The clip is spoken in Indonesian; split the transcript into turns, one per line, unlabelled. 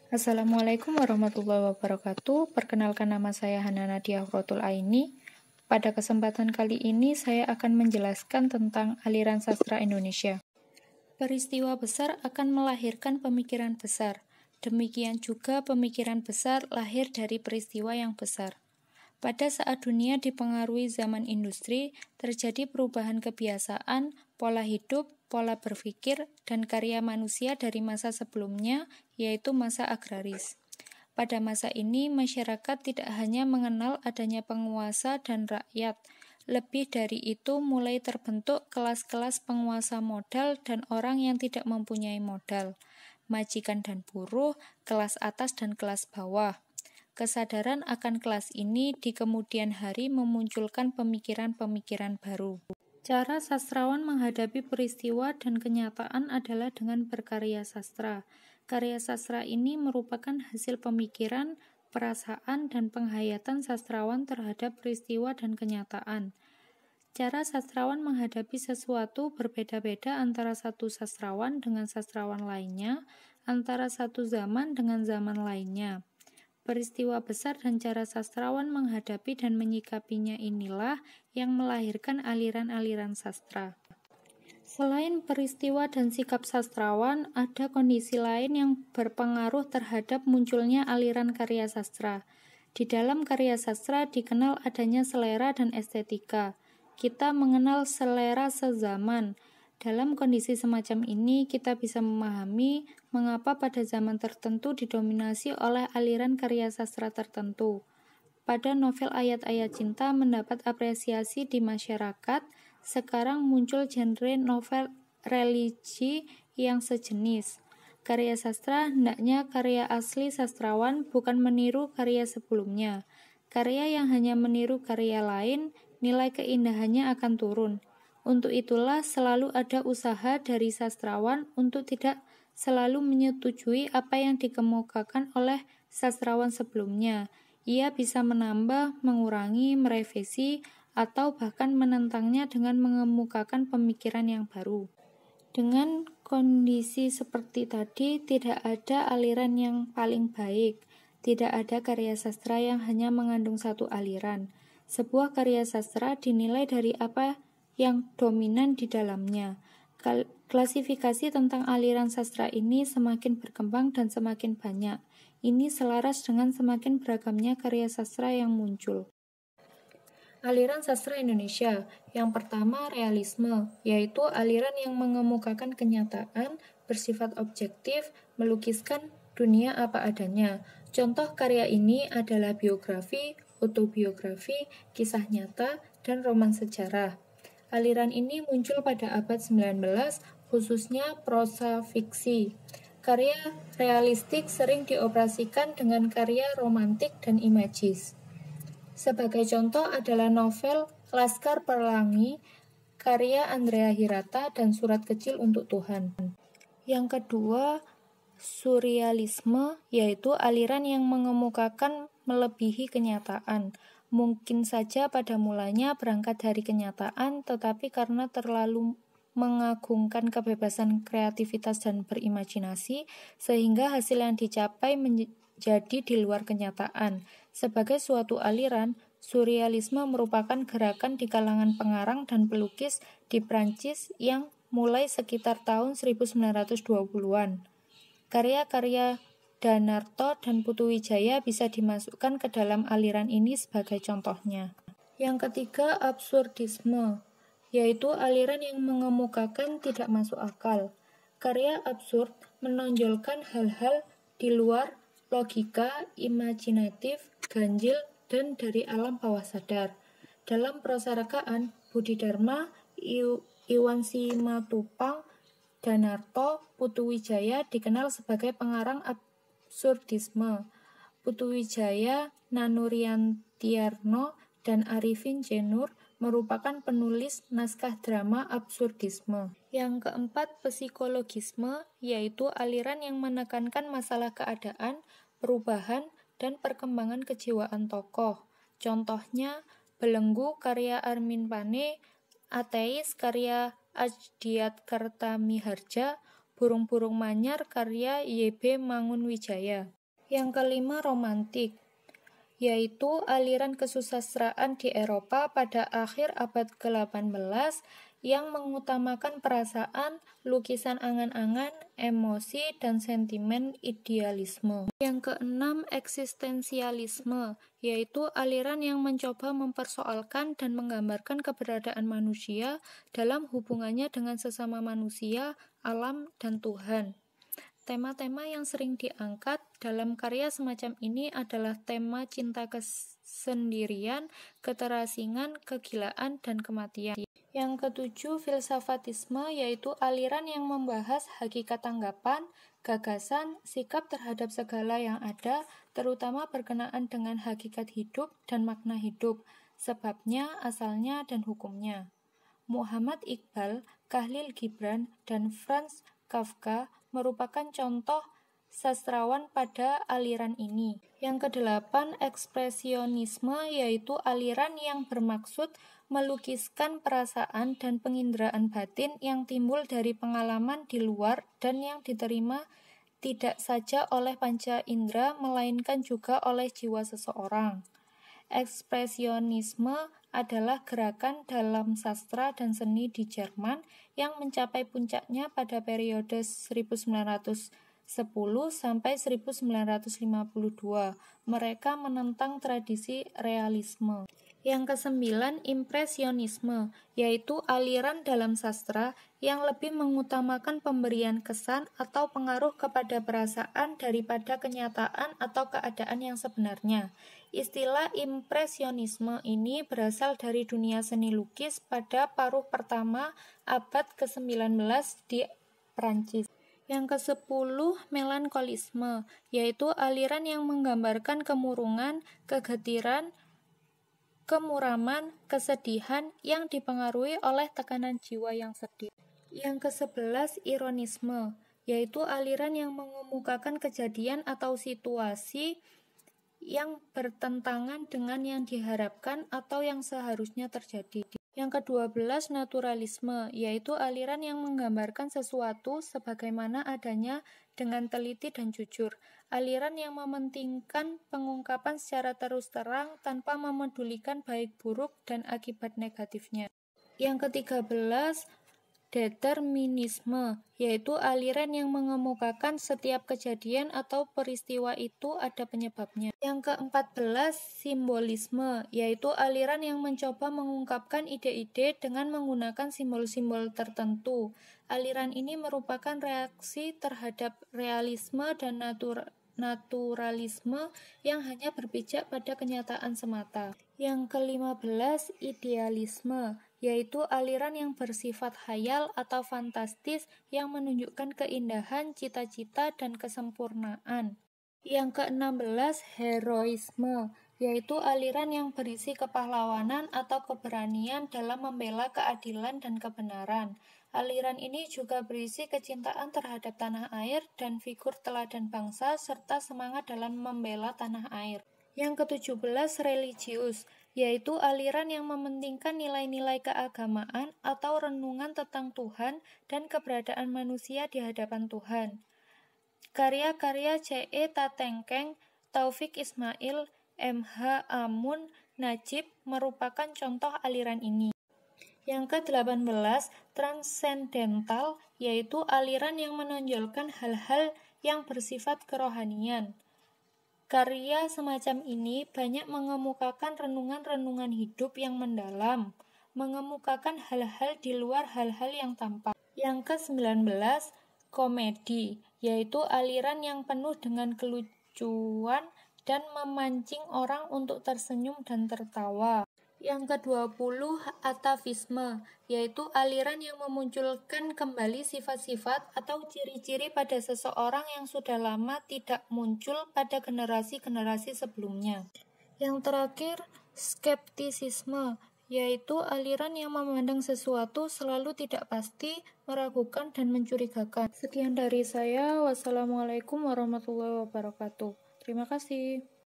Assalamualaikum warahmatullahi wabarakatuh. Perkenalkan, nama saya Hana Nadia Huratul Aini. Pada kesempatan kali ini saya akan menjelaskan tentang aliran sastra Indonesia. Peristiwa besar akan melahirkan pemikiran besar. Demikian juga pemikiran besar lahir dari peristiwa yang besar. Pada saat dunia dipengaruhi zaman industri, terjadi perubahan kebiasaan, pola hidup, pola berpikir, dan karya manusia dari masa sebelumnya, yaitu masa agraris. Pada masa ini, masyarakat tidak hanya mengenal adanya penguasa dan rakyat, lebih dari itu mulai terbentuk kelas-kelas penguasa modal dan orang yang tidak mempunyai modal, majikan dan buruh, kelas atas dan kelas bawah. Kesadaran akan kelas ini di kemudian hari memunculkan pemikiran-pemikiran baru. Cara sastrawan menghadapi peristiwa dan kenyataan adalah dengan berkarya sastra. Karya sastra ini merupakan hasil pemikiran, perasaan, dan penghayatan sastrawan terhadap peristiwa dan kenyataan. Cara sastrawan menghadapi sesuatu berbeda-beda antara satu sastrawan dengan sastrawan lainnya, antara satu zaman dengan zaman lainnya. Peristiwa besar dan cara sastrawan menghadapi dan menyikapinya inilah yang melahirkan aliran-aliran sastra. Selain peristiwa dan sikap sastrawan, ada kondisi lain yang berpengaruh terhadap munculnya aliran karya sastra. Di dalam karya sastra dikenal adanya selera dan estetika. Kita mengenal selera sezaman. Dalam kondisi semacam ini, kita bisa memahami mengapa pada zaman tertentu didominasi oleh aliran karya sastra tertentu. Pada novel ayat-ayat cinta mendapat apresiasi di masyarakat, sekarang muncul genre novel religi yang sejenis. Karya sastra hendaknya karya asli sastrawan, bukan meniru karya sebelumnya. Karya yang hanya meniru karya lain, nilai keindahannya akan turun. Untuk itulah selalu ada usaha dari sastrawan untuk tidak selalu menyetujui apa yang dikemukakan oleh sastrawan sebelumnya. Ia bisa menambah, mengurangi, merevisi, atau bahkan menentangnya dengan mengemukakan pemikiran yang baru. Dengan kondisi seperti tadi, tidak ada aliran yang paling baik. Tidak ada karya sastra yang hanya mengandung satu aliran. Sebuah karya sastra dinilai dari apa yang dominan di dalamnya. Klasifikasi tentang aliran sastra ini semakin berkembang dan semakin banyak. Ini selaras dengan semakin beragamnya karya sastra yang muncul. Aliran sastra Indonesia. Yang pertama, realisme, yaitu aliran yang mengemukakan kenyataan, bersifat objektif, melukiskan dunia apa adanya. Contoh karya ini adalah biografi, autobiografi, kisah nyata, dan roman sejarah. Aliran ini muncul pada abad 19, khususnya prosa fiksi. Karya realistik sering dioperasikan dengan karya romantik dan imajis. Sebagai contoh adalah novel Laskar Pelangi, karya Andrea Hirata, dan Surat Kecil untuk Tuhan. Yang kedua, surrealisme, yaitu aliran yang mengemukakan melebihi kenyataan. Mungkin saja pada mulanya berangkat dari kenyataan, tetapi karena terlalu mengagungkan kebebasan kreativitas dan berimajinasi, sehingga hasil yang dicapai menjadi di luar kenyataan. Sebagai suatu aliran, surrealisme merupakan gerakan di kalangan pengarang dan pelukis di Prancis yang mulai sekitar tahun 1920-an. Karya-karya Danarto dan Putu Wijaya bisa dimasukkan ke dalam aliran ini sebagai contohnya. Yang ketiga, absurdisme, yaitu aliran yang mengemukakan tidak masuk akal. Karya absurd menonjolkan hal-hal di luar logika, imajinatif, ganjil, dan dari alam bawah sadar. Dalam prosa rekaan, Budi Dharma, Iwan Simatupang, Danarto, Putu Wijaya dikenal sebagai pengarang absurdisme. Putu Wijaya, Nanuriantiarno, dan Arifin C. Nur merupakan penulis naskah drama absurdisme. Yang keempat, psikologisme, yaitu aliran yang menekankan masalah keadaan, perubahan, dan perkembangan kejiwaan tokoh. Contohnya, Belenggu karya Armin Pane, Ateis karya Ajdiat Kartamiharja, Burung-burung Manyar karya Y.B. Mangunwijaya. Yang kelima, romantik, yaitu aliran kesusastraan di Eropa pada akhir abad ke-18 yang mengutamakan perasaan, lukisan angan-angan, emosi, dan sentimen idealisme. Yang keenam, eksistensialisme, yaitu aliran yang mencoba mempersoalkan dan menggambarkan keberadaan manusia dalam hubungannya dengan sesama manusia, alam, dan Tuhan. Tema-tema yang sering diangkat dalam karya semacam ini adalah tema cinta kesendirian, keterasingan, kegilaan, dan kematian. Yang ketujuh, filsafatisme, yaitu aliran yang membahas hakikat tanggapan, gagasan, sikap terhadap segala yang ada, terutama berkenaan dengan hakikat hidup dan makna hidup, sebabnya, asalnya, dan hukumnya. Muhammad Iqbal, Khalil Gibran, dan Franz Kafka merupakan contoh sastrawan pada aliran ini. Yang kedelapan, ekspresionisme, yaitu aliran yang bermaksud melukiskan perasaan dan penginderaan batin yang timbul dari pengalaman di luar dan yang diterima tidak saja oleh panca indera melainkan juga oleh jiwa seseorang. Ekspresionisme adalah gerakan dalam sastra dan seni di Jerman yang mencapai puncaknya pada periode 1910 sampai 1952. Mereka menentang tradisi realisme. Yang kesembilan, impresionisme, yaitu aliran dalam sastra yang lebih mengutamakan pemberian kesan atau pengaruh kepada perasaan daripada kenyataan atau keadaan yang sebenarnya. Istilah impresionisme ini berasal dari dunia seni lukis pada paruh pertama abad ke-19 di Prancis. Yang ke-10, melankolisme, yaitu aliran yang menggambarkan kemurungan, kegetiran, kemuraman, kesedihan yang dipengaruhi oleh tekanan jiwa yang sedih. Yang ke-11, ironisme, yaitu aliran yang mengemukakan kejadian atau situasi yang bertentangan dengan yang diharapkan atau yang seharusnya terjadi. Yang ke-12, naturalisme, yaitu aliran yang menggambarkan sesuatu sebagaimana adanya dengan teliti dan jujur. Aliran yang mementingkan pengungkapan secara terus terang tanpa memedulikan baik buruk dan akibat negatifnya. Yang ke-13, determinisme, yaitu aliran yang mengemukakan setiap kejadian atau peristiwa itu ada penyebabnya. Yang ke-14, simbolisme, yaitu aliran yang mencoba mengungkapkan ide-ide dengan menggunakan simbol-simbol tertentu. Aliran ini merupakan reaksi terhadap realisme dan naturalisme yang hanya berpijak pada kenyataan semata. Yang ke-15, idealisme, yaitu aliran yang bersifat khayal atau fantastis yang menunjukkan keindahan, cita-cita, dan kesempurnaan. Yang ke-16, heroisme, yaitu aliran yang berisi kepahlawanan atau keberanian dalam membela keadilan dan kebenaran. Aliran ini juga berisi kecintaan terhadap tanah air dan figur teladan bangsa serta semangat dalam membela tanah air. Yang ke-17, religius, yaitu aliran yang mementingkan nilai-nilai keagamaan atau renungan tentang Tuhan dan keberadaan manusia di hadapan Tuhan. Karya-karya C.E. Tatengkeng, Taufik Ismail, M.H. Amun, Najib merupakan contoh aliran ini. Yang ke-18, transendental, yaitu aliran yang menonjolkan hal-hal yang bersifat kerohanian. Karya semacam ini banyak mengemukakan renungan-renungan hidup yang mendalam, mengemukakan hal-hal di luar hal-hal yang tampak. Yang ke-19, komedi, yaitu aliran yang penuh dengan kelucuan dan memancing orang untuk tersenyum dan tertawa. Yang ke-20, atavisme, yaitu aliran yang memunculkan kembali sifat-sifat atau ciri-ciri pada seseorang yang sudah lama tidak muncul pada generasi-generasi sebelumnya. Yang terakhir, skeptisisme, yaitu aliran yang memandang sesuatu selalu tidak pasti, meragukan, dan mencurigakan. Sekian dari saya. Wassalamualaikum warahmatullahi wabarakatuh. Terima kasih.